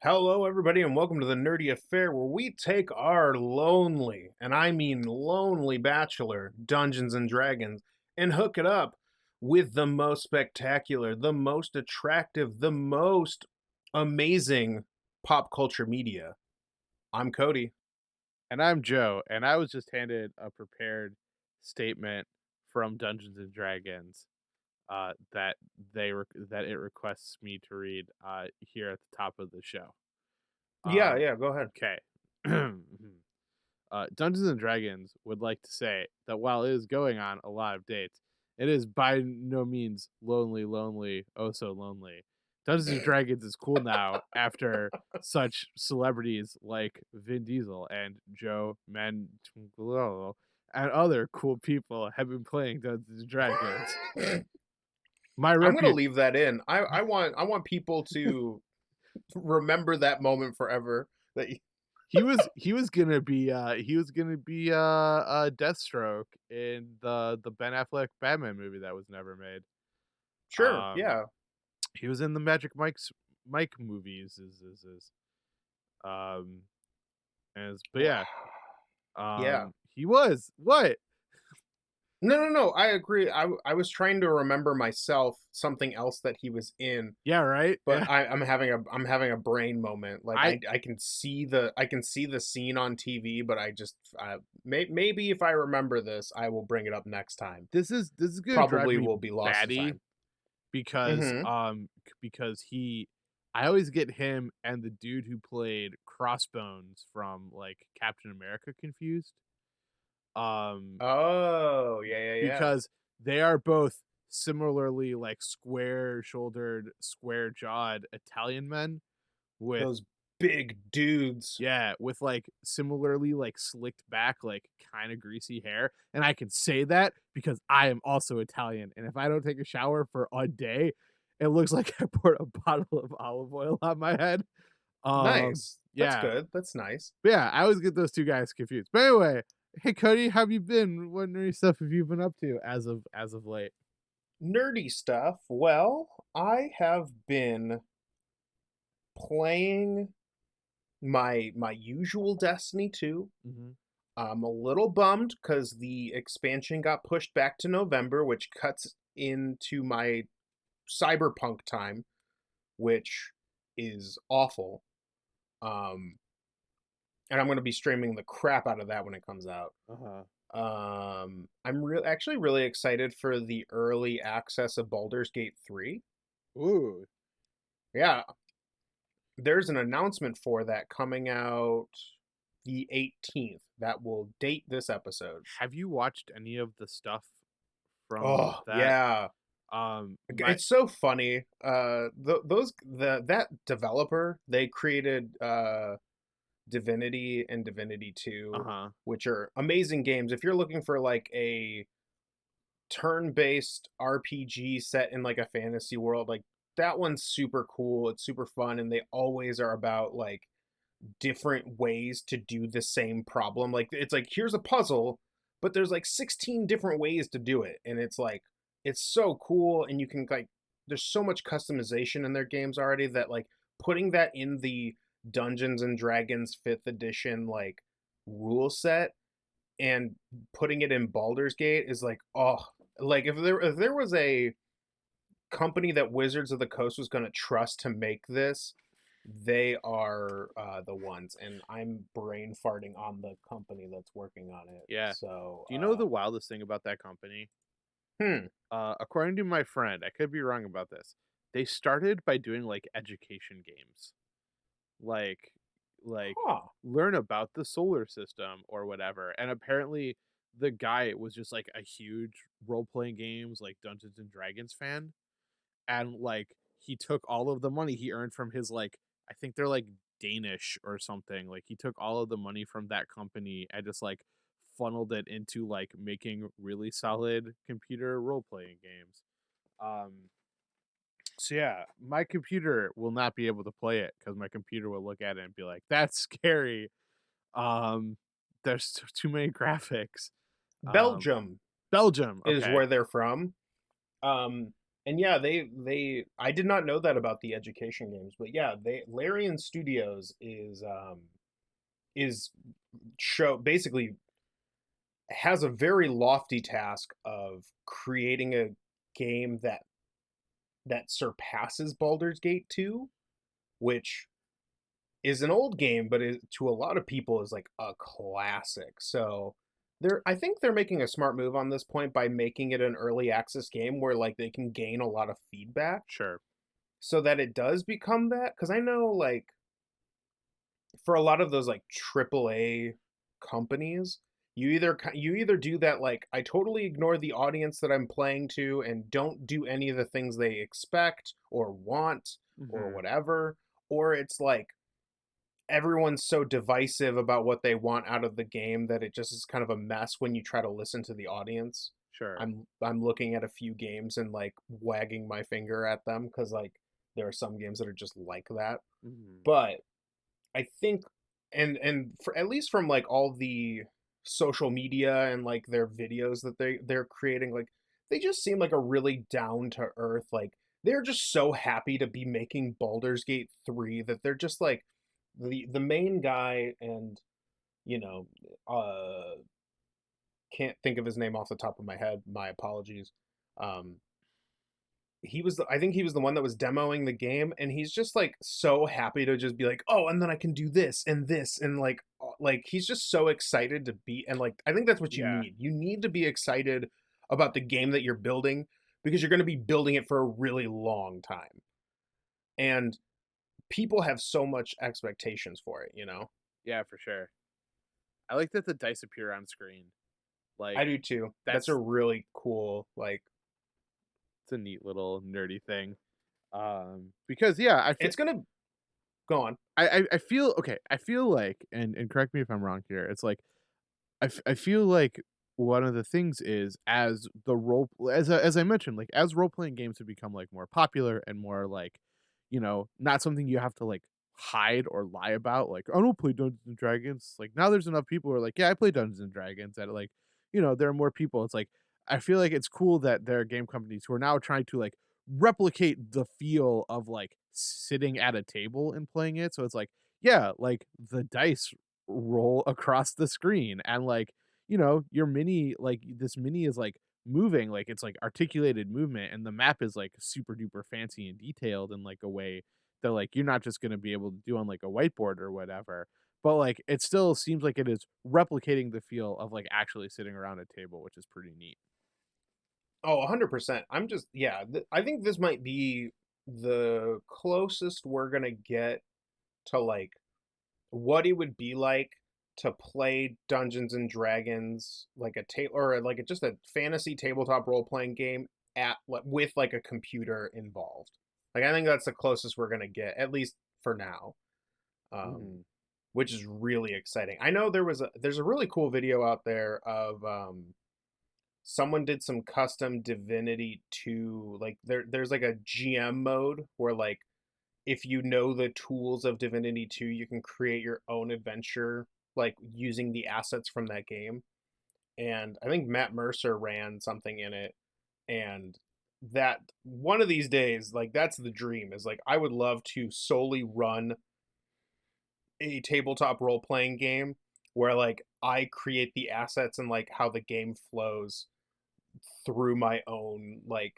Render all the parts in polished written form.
Hello, everybody, and welcome to the Nerdy Affair, where we take our lonely, and I mean lonely bachelor, Dungeons and Dragons, and hook it up with the most spectacular, the most attractive, the most amazing pop culture media. I'm Cody. And I'm Joe, and I was just handed a prepared statement from Dungeons and Dragons that that it requests me to read here at the top of the show. Yeah, Um, yeah, go ahead. okay. Dungeons and Dragons would like to say that while it is going on a lot of dates, it is by no means lonely, oh so lonely. Dungeons and Dragons is cool now after such celebrities like Vin Diesel and Joe Manganiello and other cool people have been playing Dungeons and Dragons. My I'm gonna repu leave that in. I want people to remember that moment forever. That he was gonna be Deathstroke in the Ben Affleck Batman movie that was never made. Sure, Um, yeah, he was in the Mike movies um but yeah, yeah. he was what? No. I agree. I was trying to remember myself something else that he was in, Yeah, right? but Yeah. I'm having a brain moment. Like I I can see the scene on TV, but maybe if I remember this, I will bring it up next time. this is gonna drive Probably me will be lost to batty time. because Mm-hmm. I always get him and the dude who played Crossbones from like Captain America confused. Um Oh, yeah. because they are both similarly like square-shouldered, square-jawed Italian men with Those big dudes. yeah, with like similarly like slicked back, like kind of greasy hair. And I can say that because I am also Italian. And if I don't take a shower for a day, it looks like I poured a bottle of olive oil on my head. Nice. That's Yeah. good. That's nice. But yeah, I always get those two guys confused. But anyway, hey Cody, how have you been? What nerdy stuff have you been up to as of late? Nerdy stuff. Well, I have been playing my usual Destiny 2. Hmm. I'm a little bummed because the expansion got pushed back to November, which cuts into my cyberpunk time, which is awful. Um, and I'm going to be streaming the crap out of that when it comes out. Uh-huh. Actually really excited for the early access of Baldur's Gate 3. Ooh. Yeah, there's an announcement for that coming out the 18th that will date this episode. Have you watched any of the stuff from Oh, that? yeah. My It's so funny. That developer, they created Divinity and Divinity 2, uh-huh. which are amazing games. If you're looking for like a turn-based RPG set in like a fantasy world, like that one's super cool. It's super fun, and they always are about like different ways to do the same problem. Like it's like here's a puzzle, but there's like 16 different ways to do it, and it's like it's so cool, and you can like there's so much customization in their games already that like putting that in the Dungeons and Dragons 5th edition like rule set and putting it in Baldur's Gate is like oh like if there was a company that Wizards of the Coast was going to trust to make this, they are the ones, and I'm brain farting on the company that's working on it. Yeah. So, Do you know the wildest thing about that company? hmm, According to my friend, I could be wrong about this. They started by doing like education games. Like like huh, learn about the solar system or whatever. And apparently the guy was just like a huge role-playing games like Dungeons and Dragons fan. And like he took all of the money he earned from his like I think they're like Danish or something. Like he took all of the money from that company and just like funneled it into like making really solid computer role playing games. Um so yeah, my computer will not be able to play it because my computer will look at it and be like, "That's scary." Um, there's too many graphics. Um, Belgium Belgium, is okay. where they're from. And yeah, they I did not know that about the education games, but yeah, they Larian Studios is show basically has a very lofty task of creating a game that surpasses Baldur's Gate 2, which is an old game, but to a lot of people is like a classic. So I think they're making a smart move on this point by making it an early access game where like they can gain a lot of feedback Sure. so that it does become that. Because I know like for a lot of those like AAA companies, you either do that like I totally ignore the audience that I'm playing to and don't do any of the things they expect or want or Mhm. whatever, or it's like everyone's so divisive about what they want out of the game that it just is kind of a mess when you try to listen to the audience. Sure. I'm looking at a few games and like wagging my finger at them cuz like there are some games that are just like that. Mhm. But I think and for at least from like all the social media and like their videos that they're creating, like they just seem like a really down to earth, like they're just so happy to be making Baldur's Gate 3 that they're just like the main guy, and you know uh can't think of his name off the top of my head, my apologies. um I think he was the one that was demoing the game, and he's just like so happy to just be like, oh, and then I can do this and like he's just so excited to be, and like I think that's what you Yeah. need. You need to be excited about the game that you're building because you're going to be building it for a really long time, and people have so much expectations for it. Yeah, for sure. I like that the dice appear on screen. I Like, do too. That's a that's really cool like it's a neat little nerdy thing. Because yeah, it's going to go on. I feel okay. I feel like, and correct me if I'm wrong here. It's like I feel like one of the things is as the role as I mentioned, like as role playing games have become like more popular and more like, not something you have to like hide or lie about. Like I don't play Dungeons and Dragons. Like now there's enough people who are like, yeah, I play Dungeons and Dragons. That like, there are more people. It's like I feel like it's cool that there are game companies who are now trying to like replicate the feel of like sitting at a table and playing it. So it's like, yeah, like the dice roll across the screen and like your mini like this mini is like moving, like it's like articulated movement, and the map is like super duper fancy and detailed in like a way that like you're not just going to be able to do on like a whiteboard or whatever, but like it still seems like it is replicating the feel of like actually sitting around a table, which is pretty neat. Oh, 100%. I'm just, yeah, I think this might be the closest we're going to get to like what it would be like to play Dungeons and Dragons like a or like just a fantasy tabletop role playing game with like a computer involved. Like I think that's the closest we're going to get, at least for now. Um Hmm. which is really exciting. I know there's a really cool video out there of someone did some custom Divinity 2, like there's like a GM mode where like if you know the tools of Divinity 2, you can create your own adventure like using the assets from that game. And I think Matt Mercer ran something in it, and that one of these days, like that's the dream, is like I would love to solely run a tabletop role playing game where like I create the assets and like how the game flows through my own like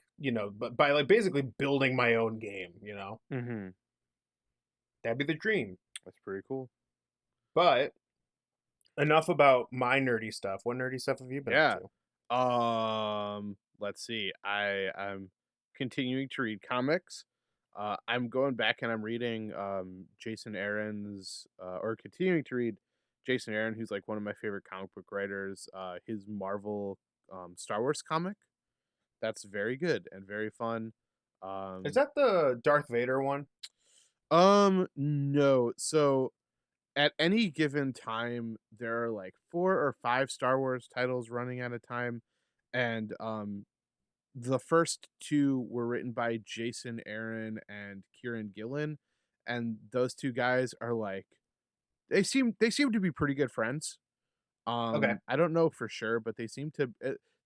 but by like basically building my own game. Hmm. That'd be the dream. That's pretty cool. But enough about my nerdy stuff. What nerdy stuff have you been up Yeah. to? Let's see. I'm continuing to read comics. I'm going back and I'm reading Jason Aaron's or continuing to read Jason Aaron, who's like one of my favorite comic book writers. His Marvel Star Wars comic. That's very good and very fun. Is Um that the Darth Vader one? no. So at any given time there are like 4 or 5 Star Wars titles running at a time, and the first 2 were written by Jason Aaron and Kieran Gillen, and those 2 guys are like they seem to be pretty good friends. Okay. I don't know for sure, but they seem to.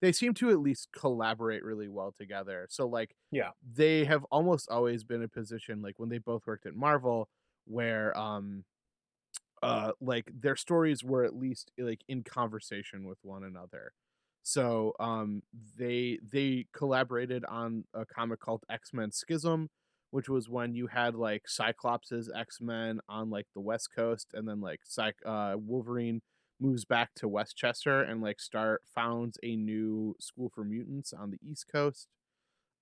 they seem to at least collaborate really well together. So, like, Yeah. they have almost always been in a position, like, when they both worked at Marvel, where, like, their stories were at least, like, in conversation with one another. So, they collaborated on a comic called X-Men Schism, which was when you had, like, Cyclops' X-Men on, like, the West Coast, and then, like, Wolverine moves back to Westchester and, like, start founds a new school for mutants on the East Coast.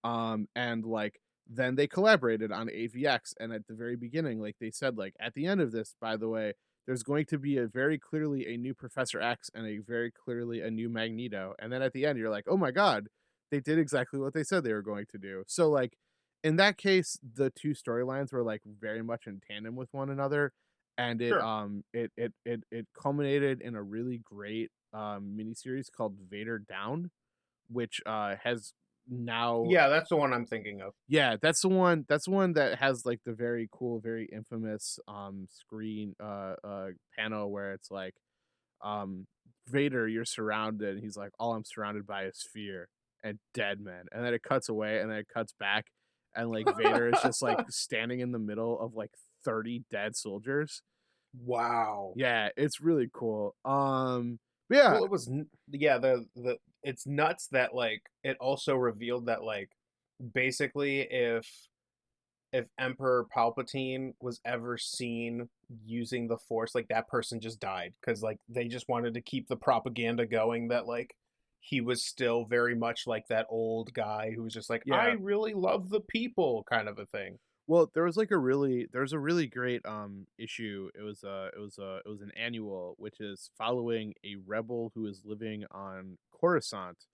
And, like, then they collaborated on AVX, and at the very beginning, like, they said, like, "At the end of this, by the way, there's going to be a very clearly a new Professor X and a very clearly a new Magneto." And then at the end, you're like, "Oh my god, they did exactly what they said they were going to do." So, like, in that case, the 2 storylines were, like, very much in tandem with one another, and Sure. it culminated in a really great, miniseries called Vader Down, which, has now Yeah, that's the one I'm thinking of. yeah, that's the one that has, like, the very cool, very infamous, screen, panel where it's like, um, "Vader, you're surrounded," and he's like, "All I'm surrounded by is fear and dead men," and then it cuts away, and then it cuts back, and, like, Vader is just, like, standing in the middle of, like, 30 dead soldiers. Wow. Yeah, it's really cool. Yeah. Well, it was yeah, the it's nuts that like it also revealed that like basically if Emperor Palpatine was ever seen using the Force, like that person just died because like they just wanted to keep the propaganda going that like he was still very much like that old guy who was just like I Yeah. really love the people kind of a thing. Well, there was a really great issue. It was an annual which is following a rebel who is living on Coruscant,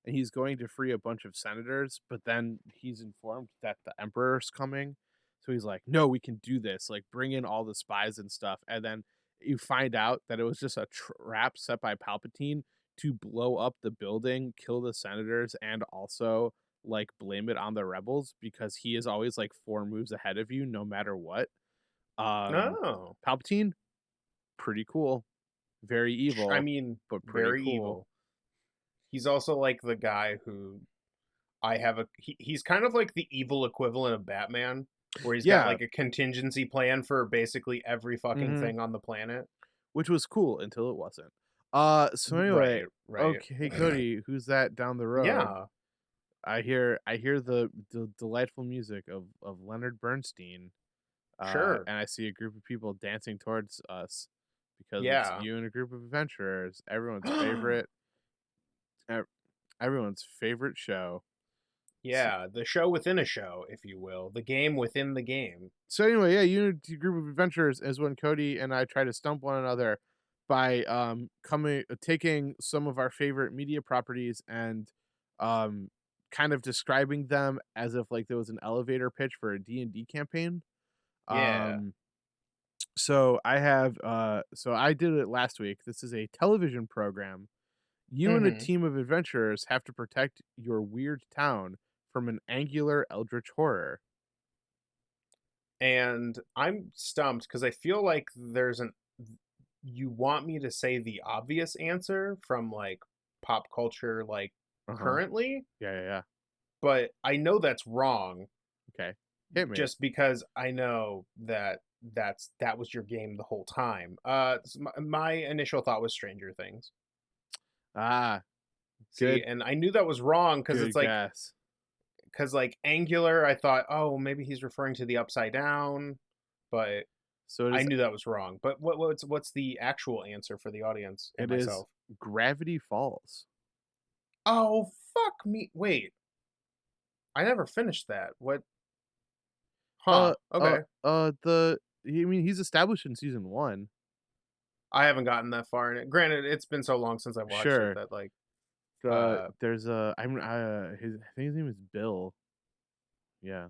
and he's going to free a bunch of senators, but then he's informed that the emperor's coming. So he's like, "No, we can do this. Like, bring in all the spies and stuff." And then you find out that it was just a trap set by Palpatine to blow up the building, kill the senators, and also, like, blame it on the rebels because he is always, like, 4 moves ahead of you no matter what. Um, Oh, Palpatine, pretty cool. Very I evil, mean, but pretty very cool. evil. He's also like the guy who he's kind of like the evil equivalent of Batman, where he's got Yeah, like a contingency plan for basically every fucking mhm, thing on the planet. which was cool until it wasn't. So anyway, Right, right. okay, hey, Cody, who's that down the road? Yeah, I hear the delightful music of Leonard Bernstein, sure. and I see a group of people dancing towards us because it's Yeah. you and a group of adventurers, ev everyone's favorite show. So Yeah, the show within a show, if you will. The game within the game. so anyway, yeah, you and a group of adventurers is when Cody and I try to stump one another by, taking some of our favorite media properties and, um, kind of describing them as if, like, there was an elevator pitch for a D&D campaign. Yeah. Um, so I did it last week. This is a television program. You and a Mhm. team of adventurers have to protect your weird town from an angular eldritch horror. And I'm stumped because I feel like there's an you want me to say the obvious answer from like pop culture like Uh-huh. currently, Yeah, yeah, yeah. but I know that's wrong Okay. Hit me. just because I know that that was your game the whole time. My initial thought was Stranger Things. Ah, See, good and I knew that was wrong because good guess. angular. I thought, oh, maybe he's referring to the upside down, but So I knew that was wrong. But what's the actual answer for the audience and it is myself? Gravity Falls. Oh, fuck me! Wait, I never finished that. What? Huh? Okay, I mean, he's established in season 1. I haven't gotten that far in it. Granted, it's been so long since I've watched it Sure. that like, There's a I think his name is Bill. Yeah.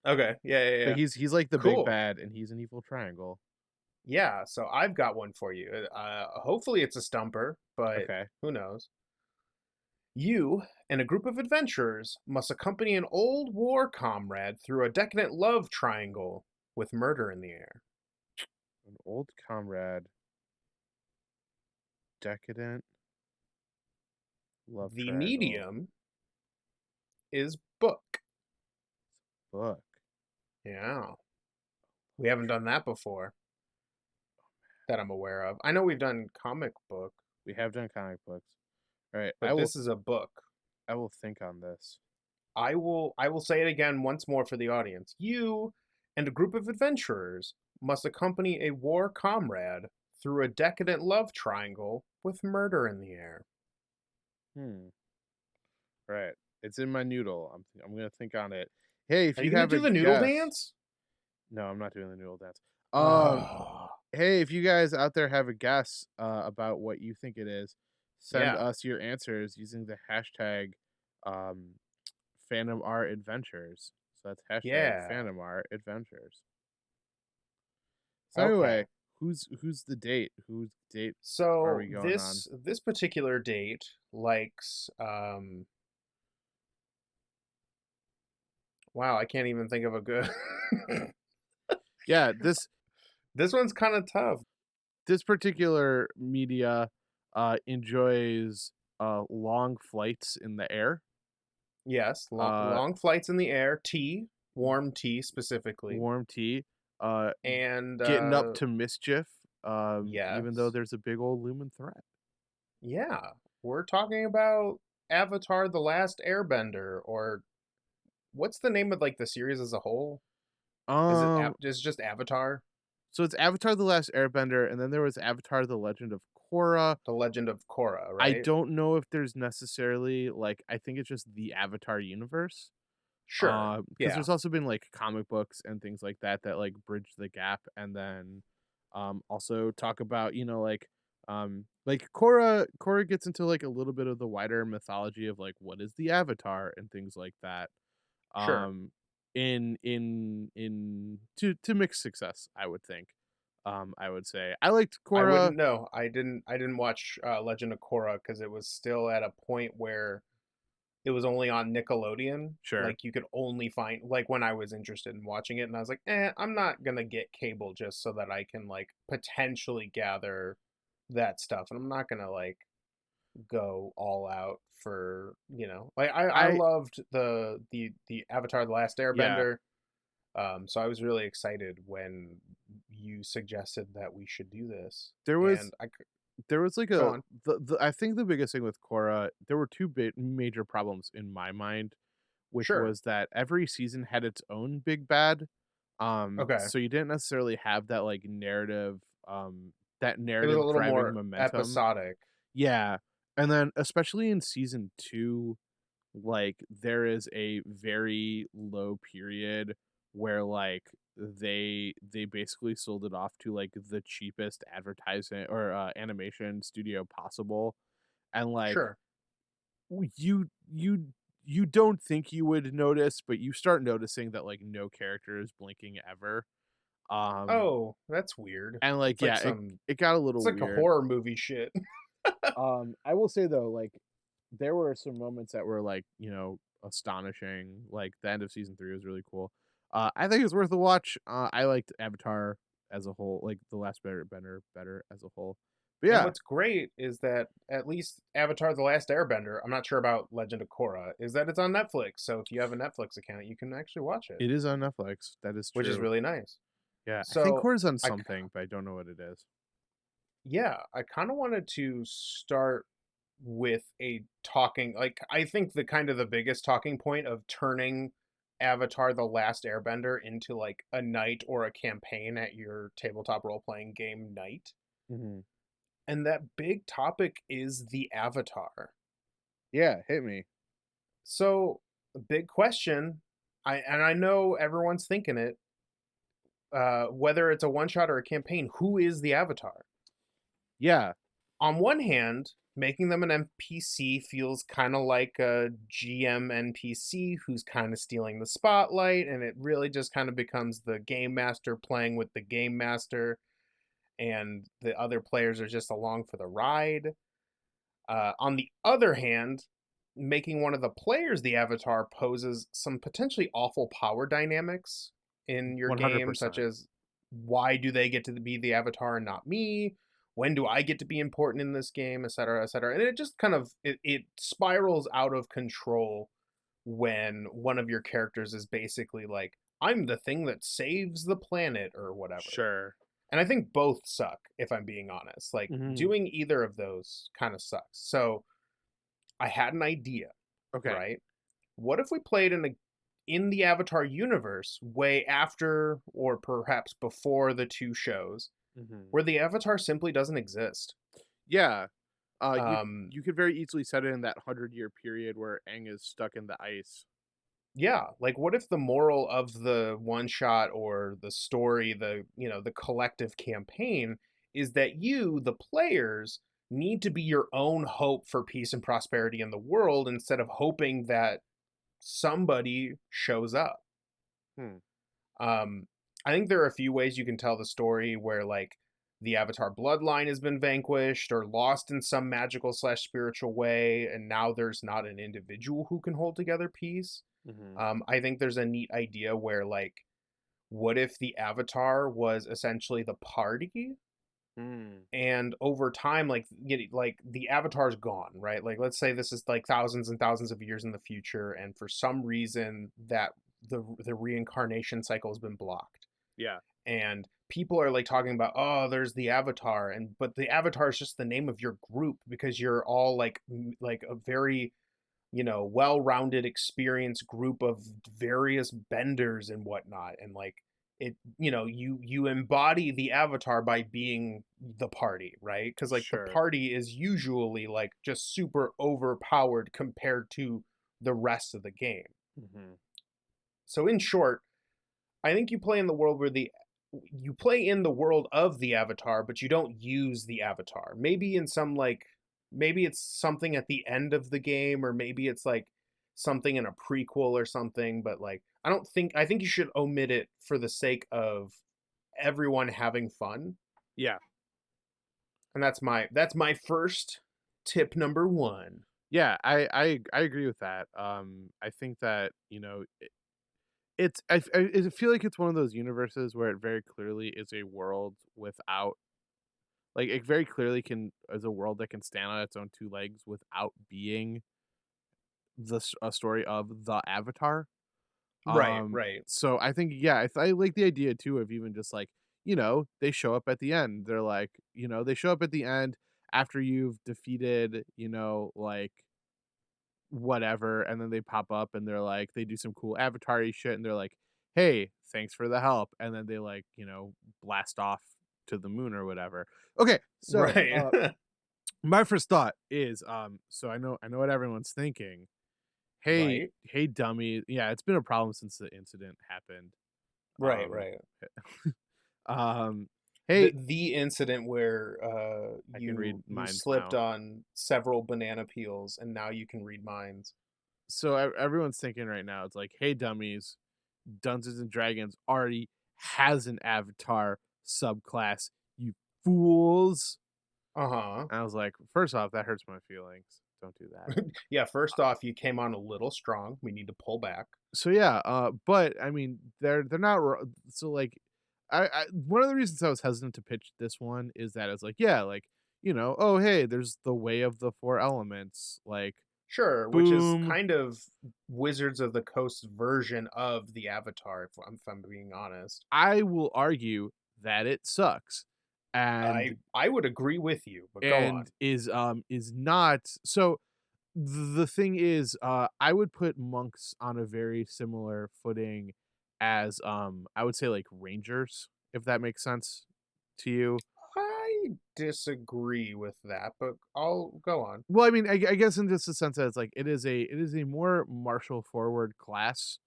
okay, yeah, yeah, But yeah, he's like the big cool. bad and he's an evil triangle. Yeah, so I've got one for you. Hopefully it's a stumper, but Okay. who knows? You and a group of adventurers must accompany an old war comrade through a decadent love triangle with murder in the air. An old comrade, decadent. Love The triangle. medium is book. Book. Yeah. We haven't done that before that I'm aware of. I know we've done comic book, We have done comic books. All right, but this is a book. I will think on this. I will say it again once more for the audience. You and a group of adventurers must accompany a war comrade through a decadent love triangle with murder in the air. Hmm. Right. It's in my noodle. I'm gonna think on it. Hey, if Are you you gonna have do a the noodle guess, dance? no, I'm not doing the noodle dance. Um, Oh, hey, if you guys out there have a guess about what you think it is, send yeah, us your answers using the hashtag um, Phantom Art Adventures. So that's hashtag yeah. Phantom Art Adventures. So Okay. anyway, who's the date? Whose date are So we going on? this particular date likes wow, I can't even think of a good Yeah, this This one's kind of tough. this particular media enjoys long flights in the air. Yes, Uh, long flights in the air, tea, warm tea specifically. warm tea, uh, And getting up to mischief, even though yes. there's a big old looming threat. Yeah, we're talking about Avatar: The Last Airbender, or what's the name of like the series as a whole? Um, Is it just Avatar: so it's Avatar: The Last Airbender, and then there was Avatar: The Legend of Korra. The Legend of Korra, I right? don't know if there's necessarily like I think it's just the Avatar universe. Sure. Because Yeah, there's also been like comic books and things like that that like bridge the gap, and then also talk about like Korra gets into like a little bit of the wider mythology of like what is the Avatar and things like that. sure. Um, in to mixed success, I would think. I would say I liked I Korra. wouldn't know. I didn't watch Legend of Korra because it was still at a point where it was only on Nickelodeon. Sure. Like you could only find like when I was interested in watching it, and I was like, I'm not gonna get cable just so that I can like potentially gather that stuff, and I'm not gonna like go all out for like I I loved the Avatar: The Last Yeah. Airbender. So I was really excited when you suggested that we should do this, There was and I could There was like go a on. the I think the biggest thing with Korra, there were two major problems in my mind, which Sure. was that every season had its own big bad. Okay. So you didn't necessarily have that It was a narrative little driving more momentum. episodic. Yeah. And then especially in season 2, like there is a very low period where like they basically sold it off to like the cheapest advertising or animation studio possible, and like Sure. you don't think you would notice, but you start noticing that like no character is blinking ever. um Oh, that's weird. and like It's like yeah, it got a it's little like a weird. horror movie shit. I will say though, like there were some moments that were like, astonishing. Like the end of season 3 was really cool. I think it's worth a watch. I liked Avatar as a whole, like the last better as a whole. But And yeah, what's great is that at least Avatar: The Last Airbender, I'm not sure about Legend of Korra, is that it's on Netflix. So if you have a Netflix account, you can actually watch it, it is on Netflix. That is which is true. really nice. Yeah, I think So Core's on I something, but I don't know what it is. yeah, I kind of wanted to start with a talking like I think the biggest talking point of turning Avatar: The Last Airbender into like a night or a campaign at your tabletop role playing game night. Hmm. And that big topic is the Avatar. Yeah, hit me. So, the big question, I know everyone's thinking it, whether it's a one shot or a campaign, who is the Avatar? Yeah, On one hand, making them an NPC feels kind of like a GM NPC who's kind of stealing the spotlight, and it really just kind of becomes the game master playing with the game master, and the other players are just along for the ride. On the other hand, making one of the players the avatar poses some potentially awful power dynamics in your game, such 100%. as why do they get to be the avatar and not me? when do I get to be important in this game, et cetera, et cetera. And it just kind of it spirals out of control when one of your characters is basically like, I'm the thing that saves the planet or whatever. Sure. And I think both suck, if I'm being honest. Like Mhm. doing either of those kind of sucks. So I had an idea, Okay. right? What if we played in the Avatar universe way after or perhaps before the two shows Mhm. where the Avatar simply doesn't exist? Yeah. You Um you could very easily set it in that 100-year period where Aang is stuck in the ice. yeah, like what if the moral of the one shot or the story, the collective campaign is that you, the players, need to be your own hope for peace and prosperity in the world instead of hoping that somebody shows up. Hmm. Um, I think there are a few ways you can tell the story where like the Avatar bloodline has been vanquished or lost in some magical slash spiritual way, and now there's not an individual who can hold together peace. Mhm. I think there's a neat idea where like, what if the Avatar was essentially the party, Mm. and over time, like the Avatar's gone, right? Like, let's say this is like thousands and thousands of years in the future, and for some reason that the reincarnation cycle has been blocked, Yeah. and people are like talking about, oh, there's the Avatar, and but the Avatar is just the name of your group because you're all like a very well-rounded experienced group of various benders and whatnot, and like you embody the Avatar by being the party, right? Because like the Sure. party is usually like just super overpowered compared to the rest of the game. Mhm. So in short, I think you play in the world of the Avatar, but you don't use the Avatar. Maybe in some like maybe it's something at the end of the game, or maybe it's like something in a prequel or something, but like I think you should omit it for the sake of everyone having fun. Yeah. And that's my first tip number 1. Yeah, I agree with that. I think that, it's I feel like it's one of those universes where it very clearly is a world without like, it very clearly can is a world that can stand on its own 2 legs without being a story of the Avatar. Right, right. So I think, yeah, I like the idea too of even just like, they show up at the end. They're like, they show up at the end after you've defeated, like whatever, and then they pop up and they're like, they do some cool avatar shit, and they're like, hey, thanks for the help, and then they like, blast off to the moon or whatever. Okay, so Right. my first thought is, so I know what everyone's thinking. Hey, Right. hey, dummy. Yeah, it's been a problem since the incident happened. Right, Um, right. um, the hey, the incident where I can read you minds slipped now. on several banana peels and now you can read minds. So everyone's thinking right now, it's like, hey, dummies, Dungeons and Dragons already has an avatar subclass, you fools. Uh-huh. And I was like, first off, that hurts my feelings. Don't do that. Yeah, first off, you came on a little strong. We need to pull back. So yeah, but I mean, they're not so like, I one of the reasons I was hesitant to pitch this one is that it's like, yeah, like oh hey, there's the way of the four elements, like Sure, which is boom. kind of Wizards of the Coast version of the Avatar, if I'm being honest. I will argue that it sucks, and I would agree with you, but go on. and is not so. The thing is, I would put monks on a very similar footing as, I would say, like, rangers, if that makes sense to you. I disagree with that, but I'll go on. Well, I mean, I guess in just the sense that it's like it is a more martial forward class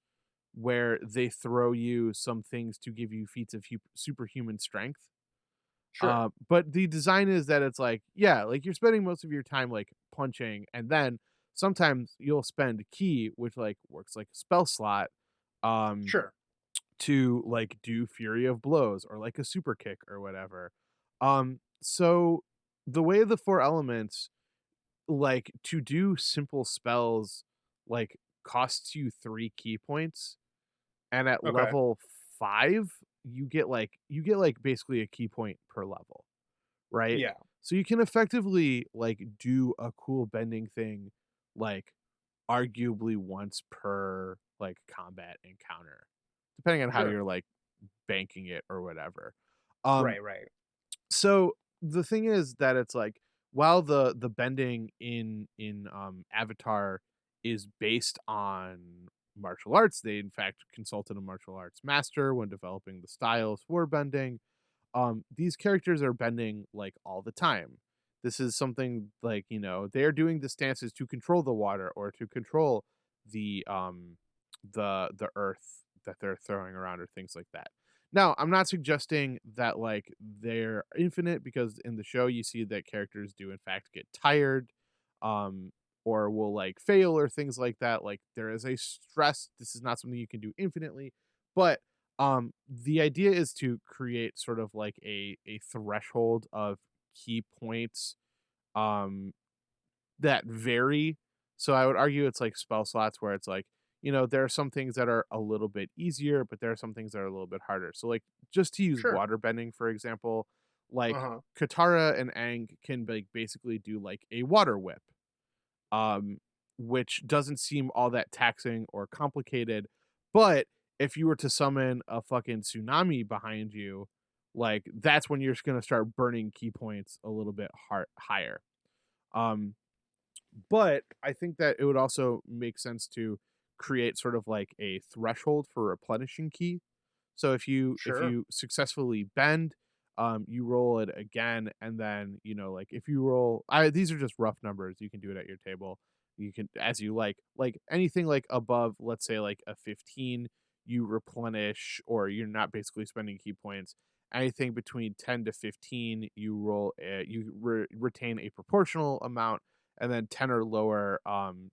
where they throw you some things to give you feats of superhuman strength. Sure. But the design is that it's like, yeah, like you're spending most of your time like punching, and then sometimes you'll spend key, which like works like a spell slot, um, Sure. to like do fury of blows or like a super kick or whatever. So the way the four elements, like to do simple spells, like costs you 3 key points, and at Okay. level 5 you get like basically a key point per level, right? Yeah, So you can effectively like do a cool bending thing like arguably once per like combat encounter, depending on how sure. you're like banking it or whatever. Um Right, right. so the thing is that it's like while the bending in Avatar is based on martial arts, they in fact consulted a martial arts master when developing the styles for bending. These characters are bending like all the time. This is something like, they're doing the stances to control the water or to control the earth that they're throwing around or things like that. Now, I'm not suggesting that like they're infinite, because in the show you see that characters do in fact get tired, um, or will like fail or things like that. Like there is a stress. This is not something you can do infinitely, but the idea is to create sort of like a threshold of key points um that vary. So I would argue it's like spell slots where it's like, there are some things that are a little bit easier, but there are some things that are a little bit harder. So like just to use Sure. water bending, for example, like Uh-huh. Katara and Aang can like basically do like a water whip, um, which doesn't seem all that taxing or complicated. But if you were to summon a fucking tsunami behind you, like that's when you're just gonna start burning key points a little bit higher. Um, but I think that it would also make sense to create sort of like a threshold for replenishing ki. So if Sure. you successfully bend, you roll it again, and then like if you roll, these are just rough numbers. You can do it at your table. You can as you like anything like above, let's say like a 15, you replenish, or you're not basically spending key points. Anything between 10 to 15, you retain a proportional amount, and then 10 or lower,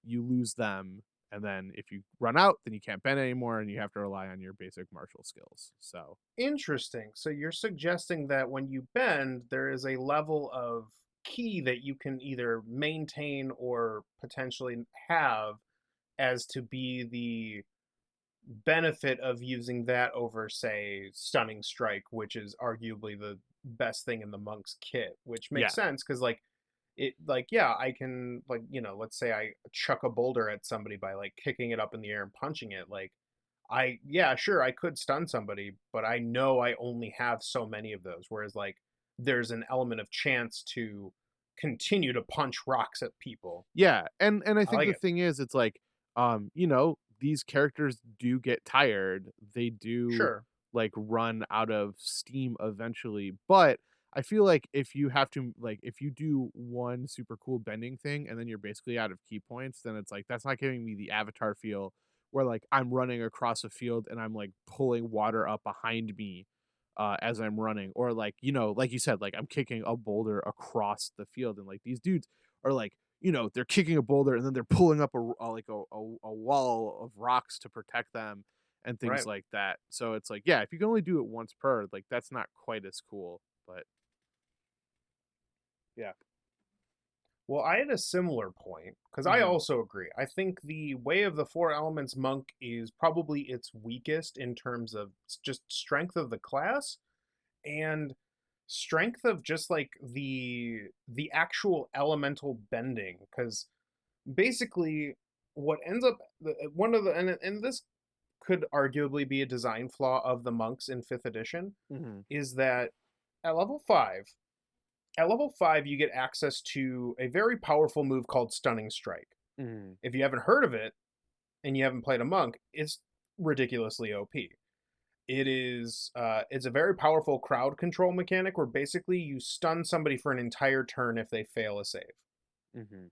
you lose them, and then if you run out, then you can't bend anymore and you have to rely on your basic martial skills. So, Interesting. So you're suggesting that when you bend, there is a level of key that you can either maintain or potentially have as to be the benefit of using that over, say, stunning strike, which is arguably the best thing in the monk's kit, which makes yeah. sense because yeah, I can, like, let's say I chuck a boulder at somebody by like kicking it up in the air and punching it, like, yeah, sure, I could stun somebody, but I know I only have so many of those. Whereas, like, there's an element of chance to continue to punch rocks at people. Yeah, and I I think like the it. thing is it's like, these characters do get tired. They do Sure. like run out of steam eventually, but I feel like if you have to like if you do one super cool bending thing and then you're basically out of key points, then it's like that's not giving me the Avatar feel where like I'm running across a field and I'm like pulling water up behind me as I'm running, or like like you said, like I'm kicking a boulder across the field, and like these dudes are like they're kicking a boulder and then they're pulling up a wall of rocks to protect them and things Right. like that. So it's like, yeah, if you can only do it once per, like that's not quite as cool. But yeah. Well, I had a similar point because I Hmm. also agree. I think the Way of the Four Elements monk is probably its weakest in terms of just strength of the class and strength of just like the actual elemental bending, because basically what ends up one of the and this could arguably be a design flaw of the monks in 5th edition Hmm. is that at level 5 at level 5 you get access to a very powerful move called Stunning Strike. Hmm. If you haven't heard of it and you haven't played a monk, it's ridiculously OP. It's a very powerful crowd control mechanic where basically you stun somebody for an entire turn if they fail a save. Hmm.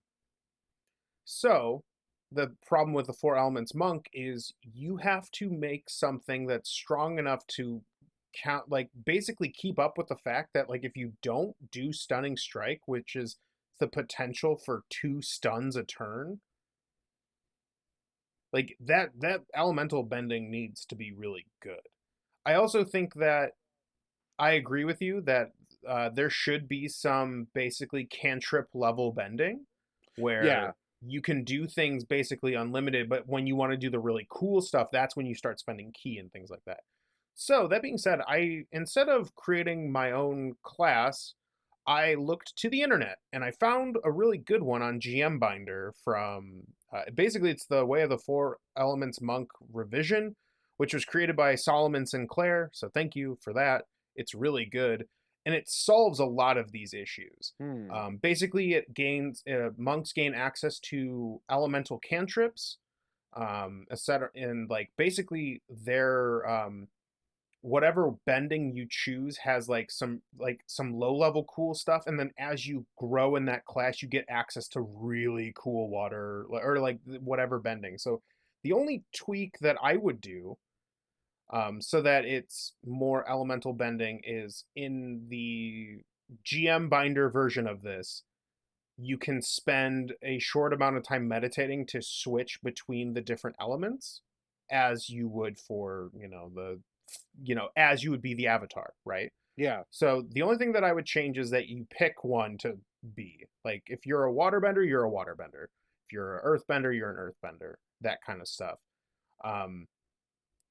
So, the problem with the Four Elements monk is you have to make something that's strong enough to count, like, basically keep up with the fact that, like, if you don't do Stunning Strike, which is the potential for 2 stuns a turn, like, that elemental bending needs to be really good. I also think that I agree with you that there should be some basically cantrip level bending Yeah. where you can do things basically unlimited, but when you want to do the really cool stuff, that's when you start spending key and things like that. So that being said, I instead of creating my own class, I looked to the internet and I found a really good one on GM Binder from basically it's the Way of the Four Elements Monk revision, which was created by Solomon Sinclair. So thank you for that. It's really good and it solves a lot of these issues. Hmm. Basically, it gains monks gain access to elemental cantrips, etc. And like basically their whatever bending you choose has like some low level cool stuff, and then as you grow in that class you get access to really cool water or like whatever bending. So the only tweak that I would do, so that it's more elemental bending, is in the GM binder version of this you can spend a short amount of time meditating to switch between the different elements as you would for as you would be the avatar, right? Yeah. So the only thing that I would change is that you pick one to be. Like if you're a waterbender, you're a waterbender. If you're an earthbender, you're an earthbender. That kind of stuff. Um,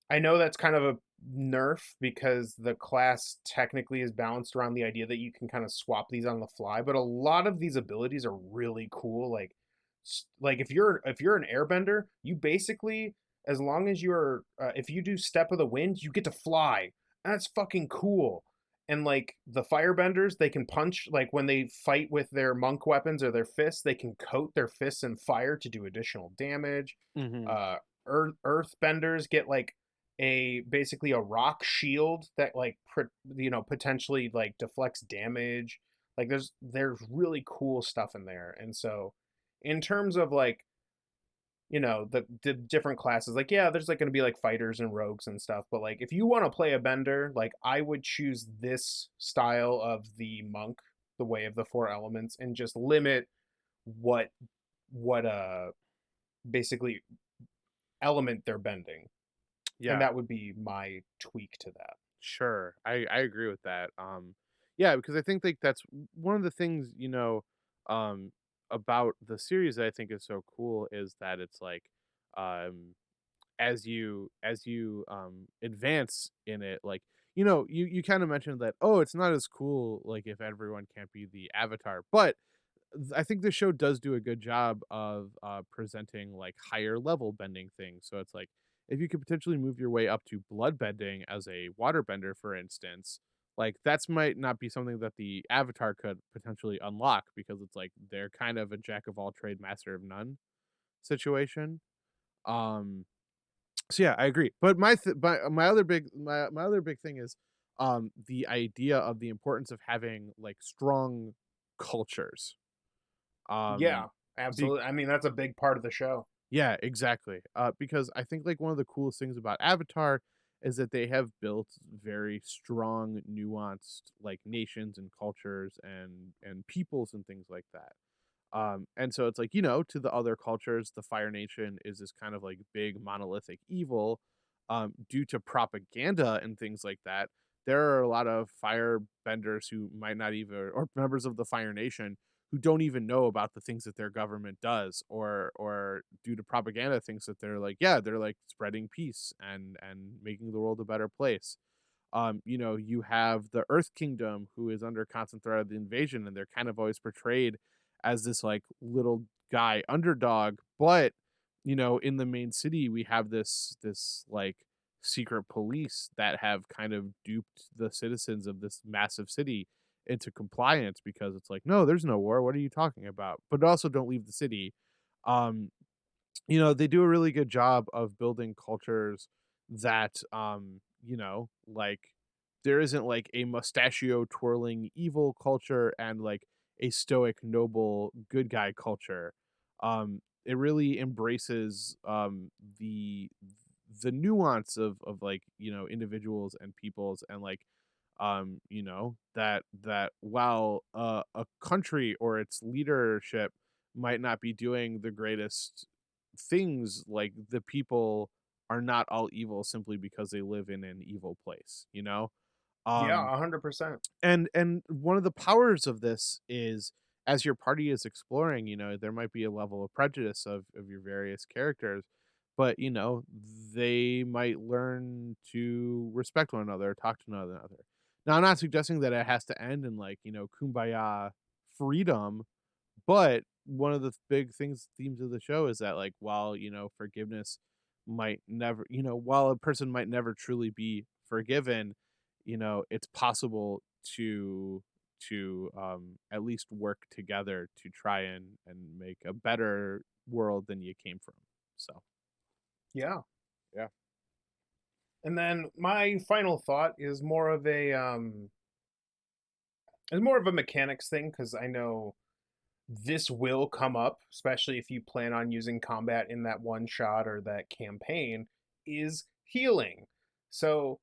I know that's kind of a nerf because the class technically is balanced around the idea that you can kind of swap these on the fly, but a lot of these abilities are really cool. Like if you're an airbender, you basically, as long as you're if you do Step of the Wind, you get to fly. And that's fucking cool. And like the firebenders, they can punch, like when they fight with their monk weapons or their fists, they can coat their fists in fire to do additional damage. Hmm. uh earthbenders get like a basically a rock shield that like potentially like deflects damage. Like there's really cool stuff in there. And so in terms of like the different classes, like yeah, there's like going to be like fighters and rogues and stuff, but like if you want to play a bender, like I would choose this style of the monk, the Way of the Four Elements, and just limit what what basically element they're bending. And Yeah. that would be my tweak to that. Sure. I agree with that. Yeah, because I think like that's one of the things, um about the series that I think is so cool is that it's like um as you advance in it, like you kind of mentioned that, oh, it's not as cool like if everyone can't be the avatar, but I think the show does do a good job of presenting like higher level bending things. So it's like if you could potentially move your way up to blood bending as a waterbender, for instance, like that's might not be something that the avatar could potentially unlock because it's like they're kind of a jack of all trade, master of none situation. Um, so yeah, I agree. But my other big thing is the idea of the importance of having like strong cultures. Um Yeah, be absolutely. I mean, that's a big part of the show. Yeah, exactly. Because I think like one of the coolest things about Avatar is that they have built very strong, nuanced like nations and cultures and peoples and things like that. And so it's like, to the other cultures, the Fire Nation is this kind of like big monolithic evil. Due to propaganda and things like that, there are a lot of firebenders who might not even, or members of the Fire Nation who don't even know about the things that their government does, or due to propaganda thinks that they're like, yeah, they're like spreading peace and making the world a better place. You have the Earth Kingdom who is under constant threat of the invasion, and they're kind of always portrayed as this like little guy underdog. But in the main city, we have this like secret police that have kind of duped the citizens of this massive city into compliance because it's like, no, there's no war. What are you talking about? But also don't leave the city. Um, they do a really good job of building cultures that like there isn't like a mustachio twirling evil culture and like a stoic noble good guy culture. It really embraces the nuance of like individuals and peoples, and like that while a country or its leadership might not be doing the greatest things, like the people are not all evil simply because they live in an evil place. Yeah, um 100%. and one of the powers of this is, as your party is exploring, there might be a level of prejudice of your various characters, but they might learn to respect one another, talk to one another. Now, I'm not suggesting that it has to end in, like, kumbaya freedom, but one of the big themes of the show is that, like, while, forgiveness might never while a person might never truly be forgiven, it's possible to at least work together to try and make a better world than you came from. So, Yeah. yeah. And then my final thought is more of a mechanics thing, because I know this will come up, especially if you plan on using combat in that one shot or that campaign, is healing. So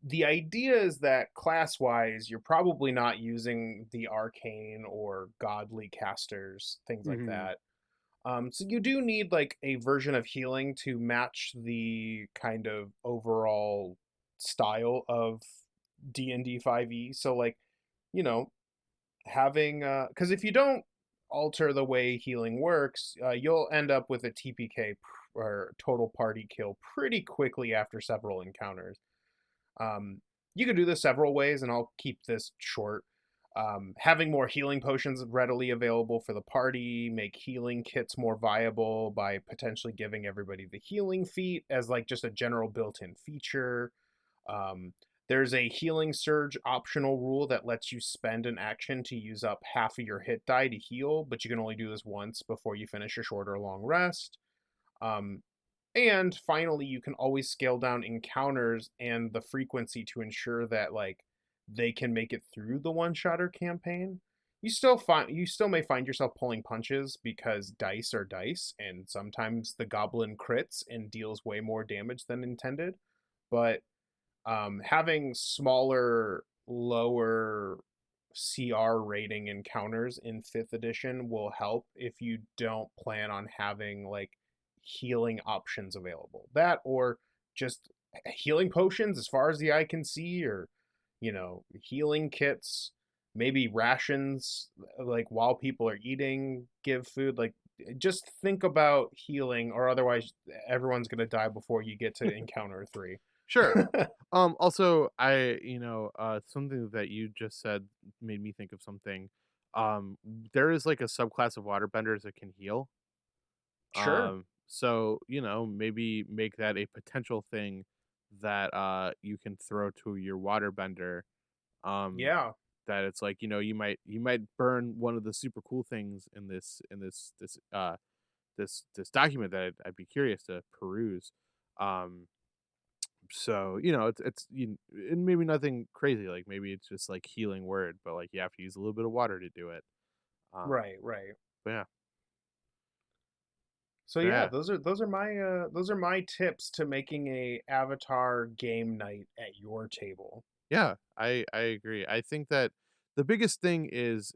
the idea is that class wise, you're probably not using the arcane or godly casters, things like Mhm. that. So you do need like a version of healing to match the kind of overall style of D&D 5e. So like, you know, having because if you don't alter the way healing works, you'll end up with a TPK or total party kill pretty quickly after several encounters. Um, you can do this several ways, and I'll keep this short. Having more healing potions readily available for the party, make healing kits more viable by potentially giving everybody the healing feat as like just a general built-in feature. Um, there's a healing surge optional rule that lets you spend an action to use up half of your hit die to heal, but you can only do this once before you finish a short or long rest. Um, and finally, you can always scale down encounters and the frequency to ensure that like they can make it through the one-shotter campaign. You still may find yourself pulling punches because dice are dice, and sometimes the goblin crits and deals way more damage than intended. But having smaller, lower CR rating encounters in fifth edition will help if you don't plan on having like healing options available. That or just healing potions as far as the eye can see, or healing kits, maybe rations like while people are eating, give food. Like just think about healing, or otherwise everyone's gonna die before you get to encounter 3. Sure. Also, something that you just said made me think of something. There is like a subclass of waterbenders that can heal. Sure. So, maybe make that a potential thing that you can throw to your waterbender. Um, Yeah. that it's like, you might burn one of the super cool things in this document that I'd be curious to peruse. Um, so, and maybe nothing crazy, like maybe it's just like healing word, but like you have to use a little bit of water to do it. Um, Right, right. but yeah, So but yeah, yeah, those are my tips to making a Avatar game night at your table. yeah, I agree. I think that the biggest thing is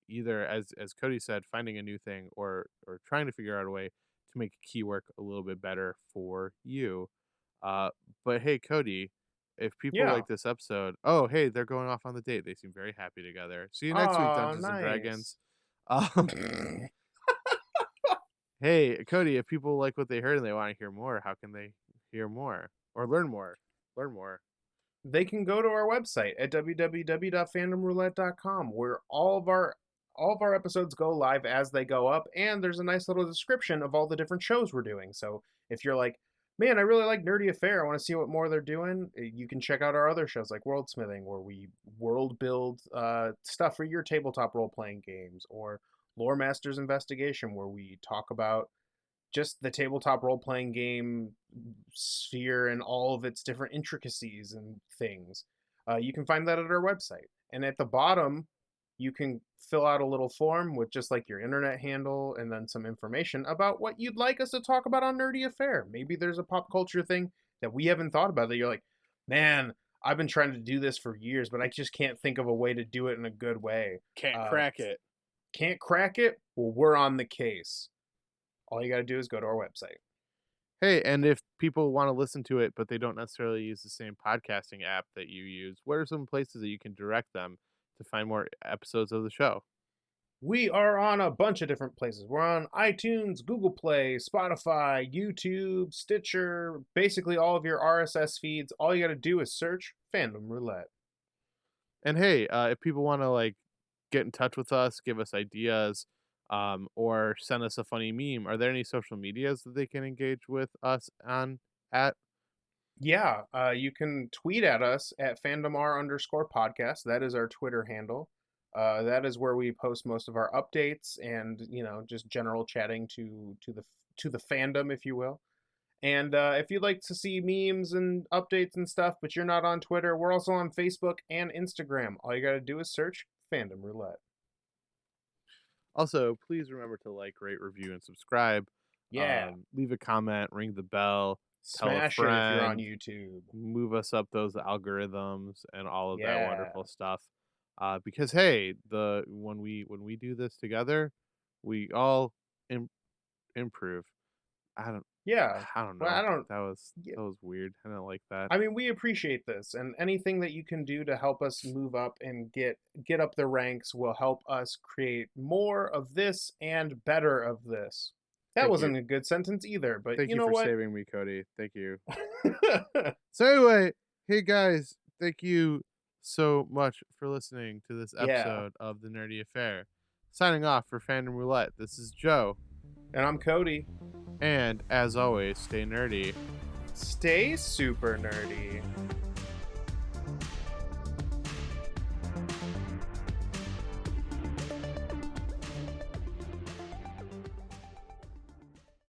either as Cody said, finding a new thing or trying to figure out a way to make a key work a little bit better for you. Uh, but hey, Cody, if people Yeah. like this episode, oh hey, they're going off on the date. They seem very happy together. See you next week, Oh, Dungeons and nice. Dragons. Um, hey, Cody, if people like what they heard and they want to hear more, how can they hear more or learn more? Learn more. They can go to our website at www.fandomroulette.com, where all of our episodes go live as they go up, and there's a nice little description of all the different shows we're doing. So if you're like, man, I really like Nerdy Affair, I want to see what more they're doing, you can check out our other shows like Worldsmithing, where we world build stuff for your tabletop role playing games, or Lore Masters Investigation, where we talk about just the tabletop role playing game sphere and all of its different intricacies and things. You can find that at our website. And at the bottom, you can fill out a little form with just like your internet handle and then some information about what you'd like us to talk about on Nerdy Affair. Maybe there's a pop culture thing that we haven't thought about that you're like, man, I've been trying to do this for years, but I just can't think of a way to do it in a good way. Can't Uh, crack it. can't crack it? Well, we're on the case. All you got to do is go to our website. Hey, and if people want to listen to it, but they don't necessarily use the same podcasting app that you use, what are some places that you can direct them to find more episodes of the show? We are on a bunch of different places. We're on iTunes, Google Play, Spotify, YouTube, Stitcher, basically all of your RSS feeds. All you got to do is search Fandom Roulette. And hey, if people want to like get in touch with us, give us ideas, or send us a funny meme, are there any social medias that they can engage with us on at? Yeah, you can tweet at us at fandomr_podcast. That is our Twitter handle. That is where we post most of our updates and just general chatting to the fandom, if you will. And if you'd like to see memes and updates and stuff, but you're not on Twitter, we're also on Facebook and Instagram. All you got to do is search Fandom Roulette. Also, please remember to like, rate, review, and subscribe. Yeah, Leave a comment, ring the bell, tell a smash it if you're on friend, YouTube. move us up those algorithms, and all of that Yeah, wonderful stuff. Because hey, the when we do this together, we all Im- improve. I don't yeah. I don't Well, I know. don't. That was weird. I don't like that. I mean, we appreciate this, and anything that you can do to help us move up and get up the ranks will help us create more of this and better of this. That Thank you. wasn't a good sentence either, but Thank you you know for what? saving me, Cody. Thank you. So anyway, hey guys, thank you so much for listening to this Yeah, episode of The Nerdy Affair. Signing off for Fandom Roulette, this is Joe, and I'm Cody. and as always, stay nerdy. Stay super nerdy.